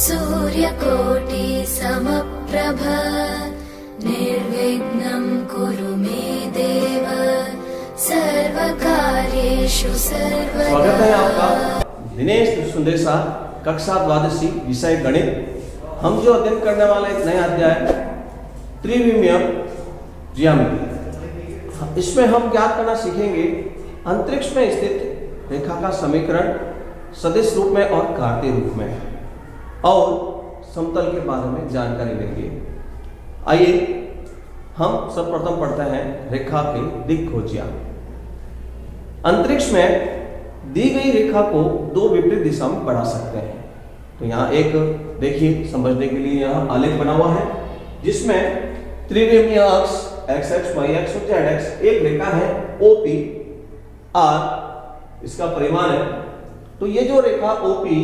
सूर्यकोटि समप्रभ निर्विघ्नं कुरु मे देव सर्वकार्येषु सर्वदा। स्वागत है आपका दिनेश सुंदेसा, कक्षा द्वादशी, विषय गणित। हम जो अध्ययन करने वाले एक नया अध्याय त्रिविमीय ज्यामिति, इसमें हम ज्ञात करना सीखेंगे अंतरिक्ष में स्थित रेखा का समीकरण सदिश रूप में और कार्तीय रूप में, और समतल के बारे में जानकारी लेंगे। आइए हम सर्वप्रथम पढ़ते हैं रेखा के दिक् खोजिया। अंतरिक्ष में दी गई रेखा को दो विपरीत दिशा में बढ़ा सकते हैं। तो यहाँ एक देखिए, समझने के लिए यहाँ आलेख बना हुआ है जिसमें त्रिविमीय अक्ष एक्स एक्स वाई एक्स और जेड एक्स, एक रेखा है ओपी आर, इसका परिमाण है। तो ये जो रेखा ओपी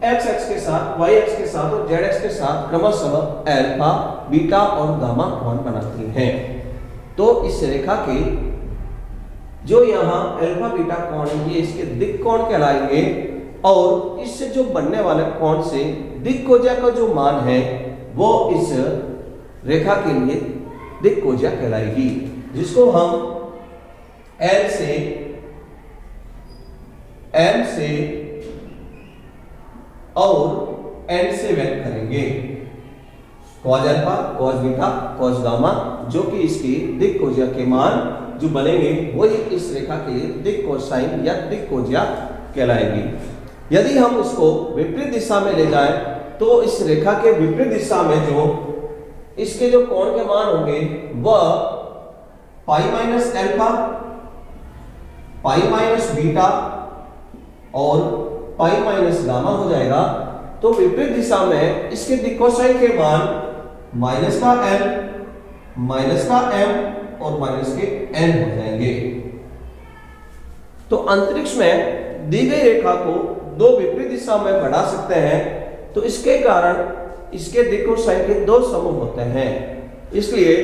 एक्स एक्स के साथ, वाई एक्स के साथ और जेड एक्स के साथ क्रमशः अल्फा, बीटा और गामा कोण बनाती हैं। तो इस रेखा के जो यहाँ अल्फा बीटा कोण है, ये इसके दिक् कोण कहलाएंगे, और इससे जो बनने वाले कोण से दिक् खोजिया का जो मान है वो इस रेखा के लिए दिक् खोजिया कहलाएगी, जिसको हम एल से एम से और एन से व्यक्त करेंगे। Cos alpha, cos beta, cos gamma, जो कि इसकी दिक् खोजिया के मान जो बनेंगे वही इस रेखा के लिए दिक् कोसाइन या दिक् खोजिया कहलाएगी। यदि हम इसको विपरीत दिशा में ले जाएं तो इस रेखा के विपरीत दिशा में जो इसके जो कोण के मान होंगे वह pi minus alpha, pi minus beta और पाई माइनस गामा हो जाएगा। तो विपरीत दिशा में इसके दिक् कोसाइन के मान माइनस का एल, माइनस का एम और माइनस के एन हो जाएंगे। तो अंतरिक्ष में दी गई रेखा को दो विपरीत दिशा में बढ़ा सकते हैं, तो इसके कारण इसके दिक् कोसाइन के दो समूह होते हैं। इसलिए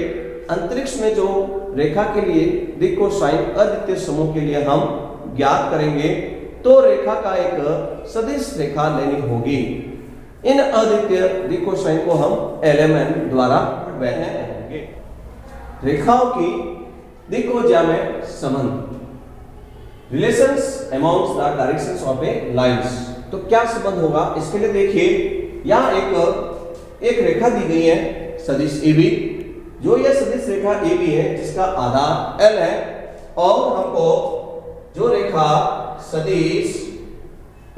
अंतरिक्ष में जो रेखा के लिए दिक् कोसाइन अद्वितीय समूह के लिए हम ज्ञात करेंगे तो रेखा का एक सदिश रेखा लेनी होगी। इन अद्वितीय दिक् कोसाइन को हम एलएमएन द्वारा बढ़ाएंगे। रेखाओं की दिक् खोजिया में संबंध, relations amongst the directions of A lines. तो क्या संबंध होगा इसके लिए देखिए, यहाँ एक रेखा दी गई है सदिश AB, जो यह सदिश रेखा AB है जिसका आधार L है, और हमको जो रेखा सदिश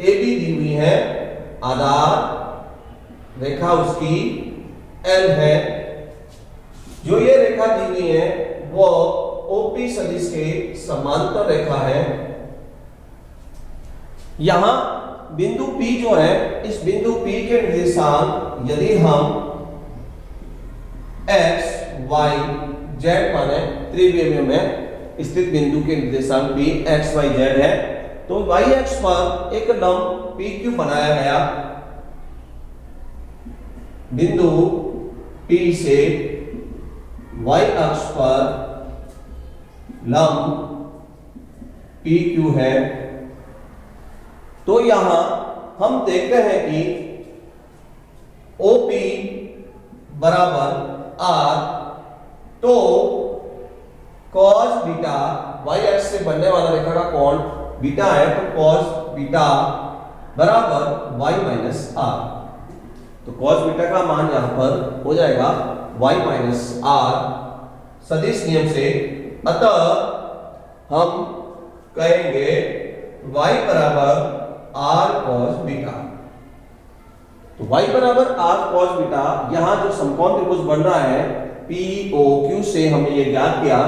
AB दी हुई है आधार रेखा उसकी L है, जो ये रेखा दी हुई है वो OP सदिश के समांतर रेखा है। यहां बिंदु P जो है, इस बिंदु P के निर्देशांक यदि हम x, y, z माने त्रिविमीय में स्थित बिंदु के निर्देशांक P x, y, z है, तो y अक्ष पर एक लंब PQ बनाया गया। बिंदु P से y अक्ष पर लंब PQ है। तो यहां हम देखते हैं कि OP बराबर R, तो cos बीटा y अक्ष से बनने वाला रेखा का कोण बीटा है, तो cos बीटा बराबर y माइनस R। तो cos बीटा का मान यहां पर हो जाएगा y माइनस R सदिश नियम से। अतः हम कहेंगे y बराबर R cos बीटा। तो y बराबर R cos बीटा, यहां जो समकोण त्रिभुज बन रहा है POQ से हमने ये ज्ञात किया,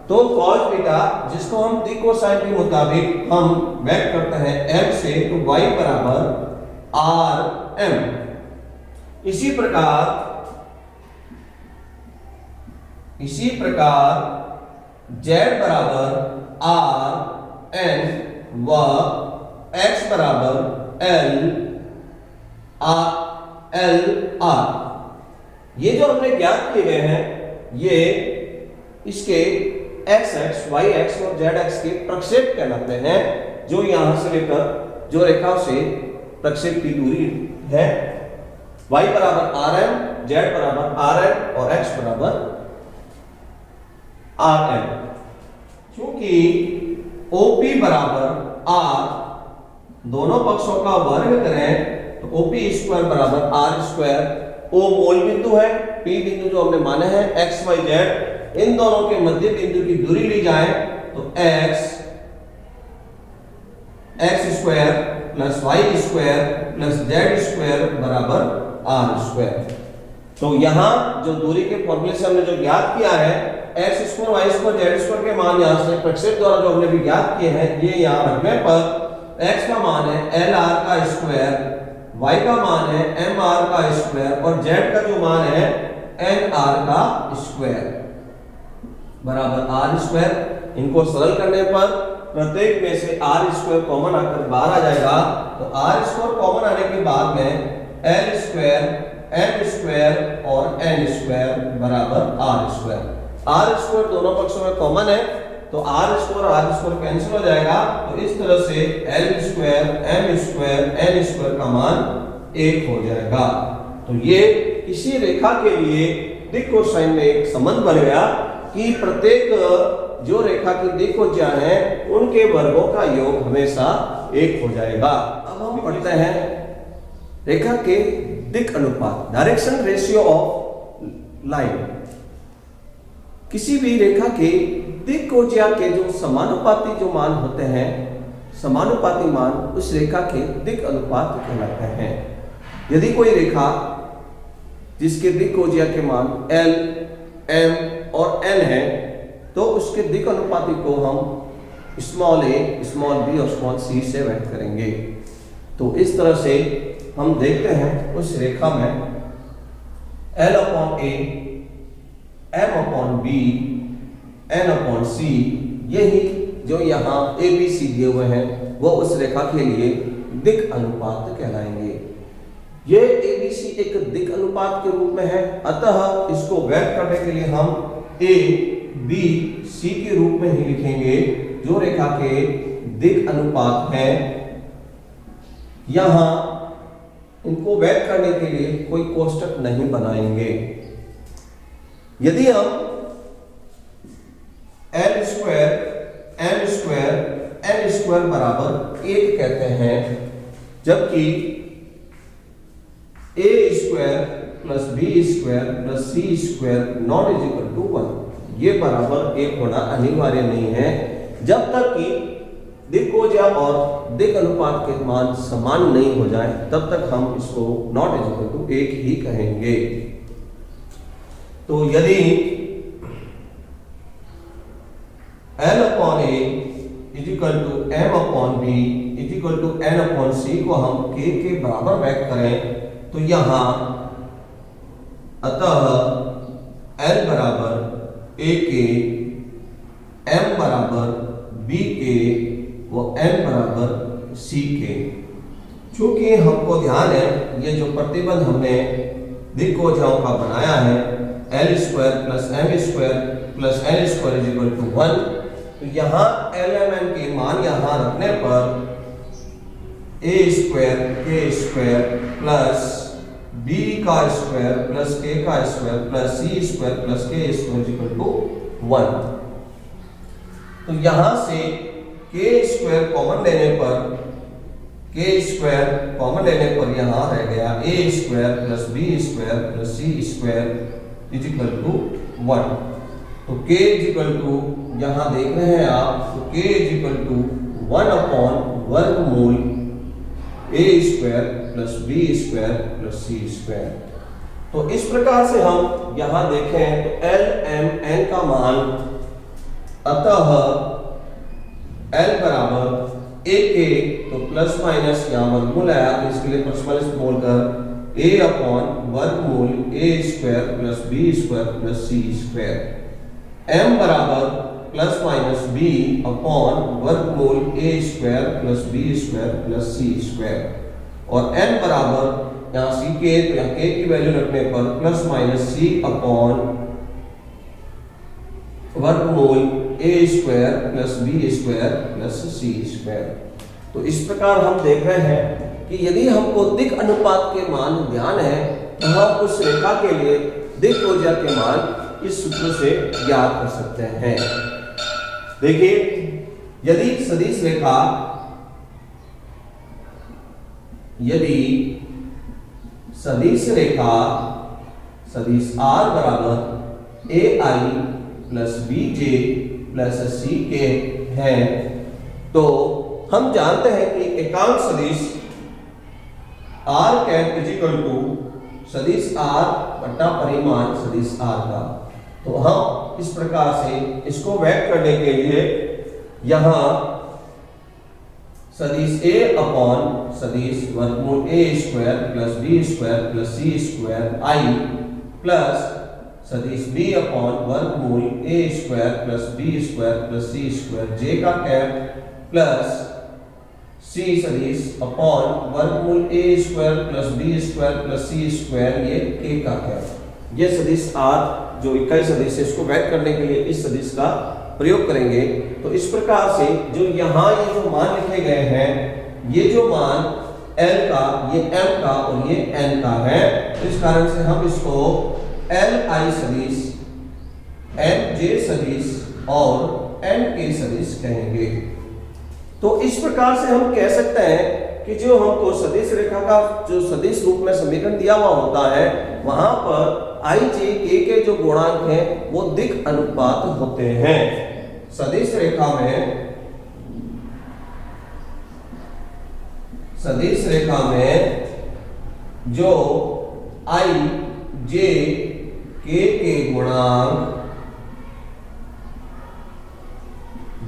तो cos बीटा जिसको हम दिक् कोसाइन के मुताबिक हम व्यक्त करते हैं m से, तो y बराबर RM। इसी प्रकार z बराबर RN व x बराबर LR, ये जो हमने ज्ञात किए गए हैं ये इसके एक्स एक्स, वाई एक्स और जेड एक्स के प्रक्षेप कहलाते हैं, जो यहां से लेकर जो रेखा से प्रक्षेप की दूरी है y बराबर आर एम, z बराबर आर एन और x बराबर आर एन। क्योंकि OP बराबर r, दोनों पक्षों का वर्ग करें तो OP स्क्वायर बराबर आर स्क्वायर। O मूल बिंदु है, P बिंदु जो हमने माने हैं x y z, इन दोनों के मध्य बिंदु की दूरी ली जाए तो x square plus y square plus z square बराबर आर स्क्वायर। तो यहां जो दूरी के फॉर्मूले से हमने जो ज्ञात किया है, x square y square z square के मान यहां से प्रक्षेप द्वारा जो हमने भी ज्ञात किए हैं, ये यहां रखने पर x का मान है LR का स्क्वायर, y का मान है MR का स्क्वायर और z का जो मान है NR का स्क्वायर बराबर आर स्क्वायर। इनको सरल करने पर प्रत्येक में से आर स्क्वायर कॉमन आकर बाहर आ जाएगा। तो आर स्क्वायर कॉमन आने के बाद में एल स्क्वायर, एम स्क्वायर और एन स्क्वायर बराबर आर स्क्वायर। आर स्क्वायर दोनों पक्षों में कॉमन है तो आर स्क्वायर और आर स्क्वायर कैंसिल हो जाएगा। तो इस तरह से L square, M square, N square का मान 1 हो जाएगा। तो ये इसी रेखा के लिए दिक् कोसाइन में एक संबंध बन गया कि प्रत्येक जो रेखा की दिक् कोण है उनके वर्गों का योग हमेशा 1 हो जाएगा। अब हम पढ़ते हैं रेखा के दिक् अनुपात, डायरेक्शन रेशियो ऑफ लाइन। किसी भी रेखा के दिक् कोजिया के जो समानुपाती जो मान होते हैं, समानुपाती मान उस रेखा के दिक् अनुपात कहलाते हैं। यदि कोई रेखा जिसके दिक् कोजिया के मान L, M और N है तो उसके दिक् अनुपाती को हम स्मॉल a, स्मॉल b और स्मॉल c से व्यक्त करेंगे। तो इस तरह से हम देखते हैं उस रेखा में L upon a, M upon b, N upon c, यही जो यहाँ ABC दिए हुए हैं वो उस रेखा के लिए दिक् अनुपात कहलाएंगे। ये ABC एक दिक् अनुपात के रूप में है, अतः इसको व्यक्त करने के लिए हम A, B, C के रूप में ही लिखेंगे जो रेखा के दिक् अनुपात है। यहां इनको व्यक्त करने के लिए कोई कोष्टक नहीं बनाएंगे। यदि हम L square, M square, N square बराबर 1 कहते हैं, जबकि A square plus B square plus C square not equal to 1, ये बराबर 1 होना अनिवार्य नहीं है। जब तक कि दिक् कोजिया और दिक् अनुपात के मान समान नहीं हो जाए तब तक हम इसको नॉट इक्वल टू 1 ही कहेंगे। तो यदि L upon A equal to M upon B equal to N upon C को हम K के बराबर व्यक्त करें तो यहां अतः L बराबर A के, M बराबर B के व N बराबर C के। चूंकि हमको ध्यान है ये जो प्रतिबंध हमने दिक् कोजियाओं का बनाया है L square plus M square plus N square equal to 1, तो यहाँ LMN के मान यहाँ रखने पर A square K square plus B का स्क्वायर प्लस K का square plus C square plus K square equal to 1। तो यहां से K स्क्वायर कॉमन लेने पर, K स्क्वायर कॉमन लेने पर यहां रह गया A square plus B square plus C square equal to 1। तो K इक्वल टू यहां देख रहे हैं आप, तो K इक्वल टू 1 अपॉन वर्गमूल A square plus B square plus C square. तो इस प्रकार से हम यहां देखें तो L, M, N का मान, अतः L बराबर A के, तो प्लस माइनस यहां वर्गमूल आया तो इसके लिए प्लस माइनस बोलकर A अपॉन वर्गमूल A square plus B square plus C square. M बराबर प्लस माइनस B अपॉन वर्गमूल A square plus B square plus C square. और N बराबर यहाँ C के, तो यहाँ K की वैल्यू रखने पर प्लस माइनस C अपॉन वर्गमूल A square plus B square plus C square. तो इस प्रकार हम देख रहे हैं कि यदि हमको दिक् अनुपात के मान ध्यान है तो हम उस रेखा के लिए दिक् ऊर्जा के मान इस सूत्र से ज्ञात कर सकते हैं। देखिए, यदि सदिश रेखा सदिश R बराबर AI plus BJ plus CK है, तो हम जानते हैं कि एकांक सदिश R cap is equal to सदिश R बटा परिमाण सदिश R का। तो हम इस प्रकार से इसको व्यक्त करने के लिए यहां सदिश A अपॉन सदिश वर्गमूल A square plus B square plus C square I plus सदिश B अपॉन वर्गमूल A square plus B square plus C square J का कैप प्लस C सदिश अपॉन वर्गमूल A square plus B square plus C square ये K का cap. ये सदिश R जो इकाई सदिश है इसको व्यक्त करने के लिए इस सदिश का प्रयोग करेंगे। तो इस प्रकार से जो यहाँ ये जो मान लिखे गए हैं, ये जो मान L का, ये M का और ये N का है, तो इस कारण से हम इसको Li सदिश, Mj सदिश और Nk सदिश कहेंगे। तो इस प्रकार से हम कह सकते हैं कि जो हमको सदिश रेखा का जो सदिश रूप में समीकरण दिया हुआ होता है, वहां पर I J K के जो गुणांक हैं वो दिक् अनुपात होते हैं। सदिश रेखा में जो I J K के गुणांक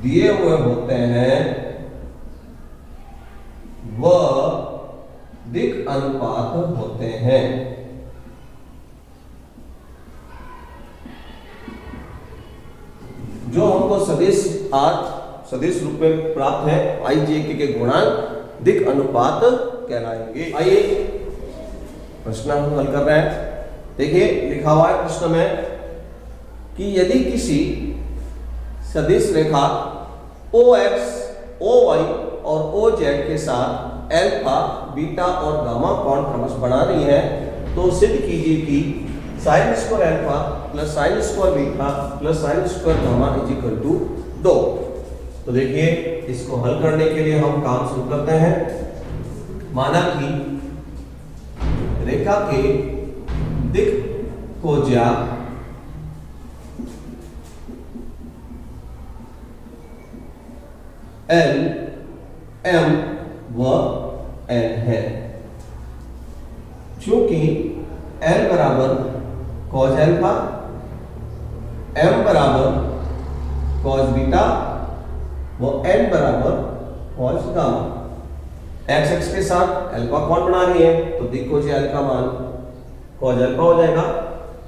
दिए हुए होते हैं वह दिक् अनुपात होते हैं। जो हमको सदिश R सदिश रूप में प्राप्त है I J K के गुणांक दिक् अनुपात कहलाएंगे। आइए प्रश्न हम हल कर रहे हैं। देखिए, लिखा हुआ है प्रश्न में कि यदि किसी सदिश रेखा OX, OY और OZ के साथ अल्फा, बीटा और गामा कोण क्रमशः बना रही है, तो सिद्ध कीजिए कि sine square alpha plus sine square beta plus sine square gamma is equal to 2। तो देखिए, इसको हल करने के लिए हम काम शुरू करते हैं। माना कि रेखा के दिक् कोज्या L, M व N है। चूंकि L बराबर कॉस अल्फा, M बराबर कॉस बीटा व N बराबर कॉस गामा, x के साथ अल्फा कोण बना रही है, तो दिक् कोज्या L का मान कॉस अल्फा हो जाएगा।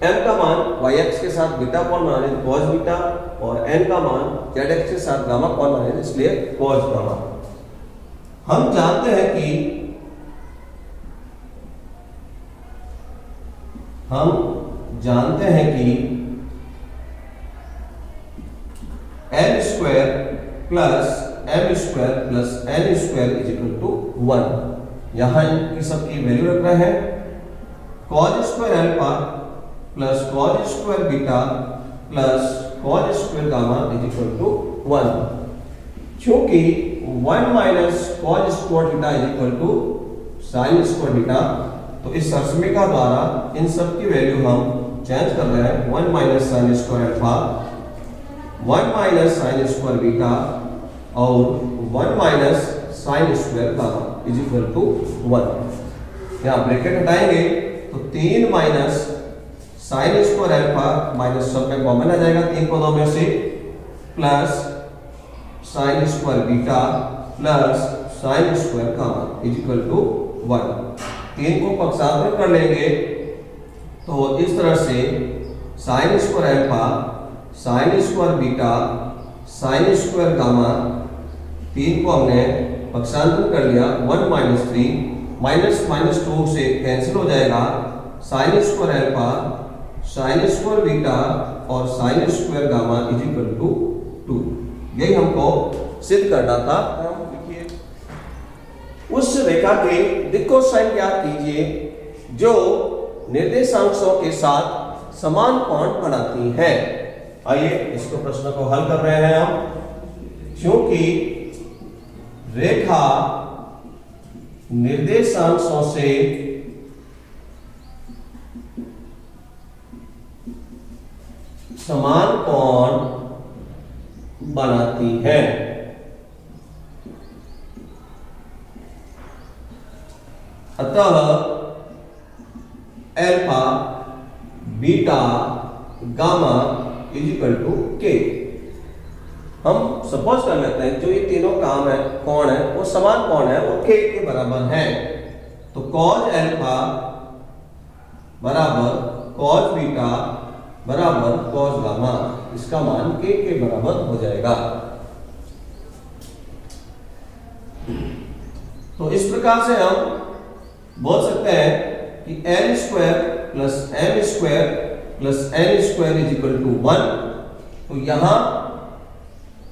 M का मान yx के साथ बीटा कोण बना रही है, तो कॉस बीटा, और N का मान zx के साथ गामा कोण बना रही है, इसलिए कॉस गामा। हम जानते हैं कि L square plus M square plus N square is equal to 1। यहां इनकी सबकी वैल्यू रख रहे हैं। cos square alpha plus cos square beta plus cos square gamma is equal to 1। क्योंकि 1 minus cos square theta is equal to sin square theta, तो इस समीकरण द्वारा इन सब की वैल्यू हम चेंज कर रहे हैं। 1 minus sin square alpha, 1 minus sin square beta और 1 minus sin square gamma is equal to 1। यहाँ ब्रैकेट हटाएंगे तो 3 minus sin square alpha minus सब में कॉमन आ जाएगा 3 पदों में से, plus sin square beta plus sin square gamma is equal to 1। 3 को पक्षांतर कर लेंगे तो इस तरह से sin square alpha, sin square beta, sin square gamma, 3 को हमने पक्षांतर कर लिया। 1 माइनस 3 माइनस माइनस 2 से कैंसिल हो जाएगा। sin square alpha, sin square beta और sin square gamma is equal to 2। यही हमको सिद्ध करना था। देखिए, उस रेखा के दिक् कोसाइन ज्ञात कीजिए जो निर्देशांकों के साथ समान कोण बनाती है। आइए इसको प्रश्न को हल कर रहे हैं हम। क्योंकि रेखा निर्देशांकों से समान कोण बनाती है, अतः alpha beta gamma is equal to K. हम सपोज कर लेते हैं जो ये तीनों काम है कोण है वो समान कोण है, वो के बराबर है। तो कॉस अल्फा बराबर कॉस बीटा बराबर कॉस गामा, इसका मान के बराबर हो जाएगा। तो इस प्रकार से हम बोल सकते हैं कि L square plus M square plus N square is equal to 1। तो यहां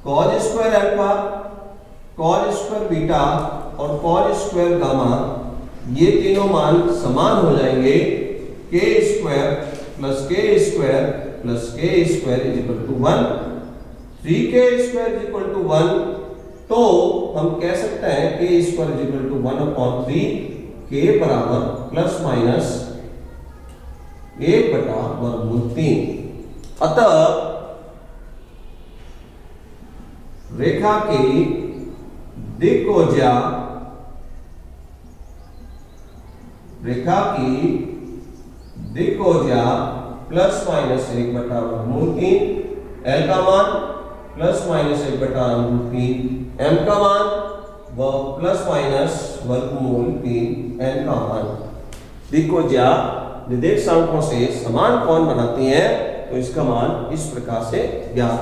cos square alpha, cos square beta और कॉस स्क्वायर गामा ये तीनों मान समान हो जाएंगे। K square plus K square plus K square is equal to 1। 3k square is equal to 1। तो हम कह सकते हैं के स्क्वायर इज इक्वल टू 1/3, के बराबर प्लस माइनस 1/3। अतः रेखा की दिक् कोज्या प्लस माइनस 1/3, एल का मान प्लस माइनस 1/3, एम का मान व प्लस माइनस वर्गमूल 3 एन का मान। दिक् कोज्या निर्देशांकों से समान कोण बनाती है, तो इसका मान इस प्रकार से ज्ञात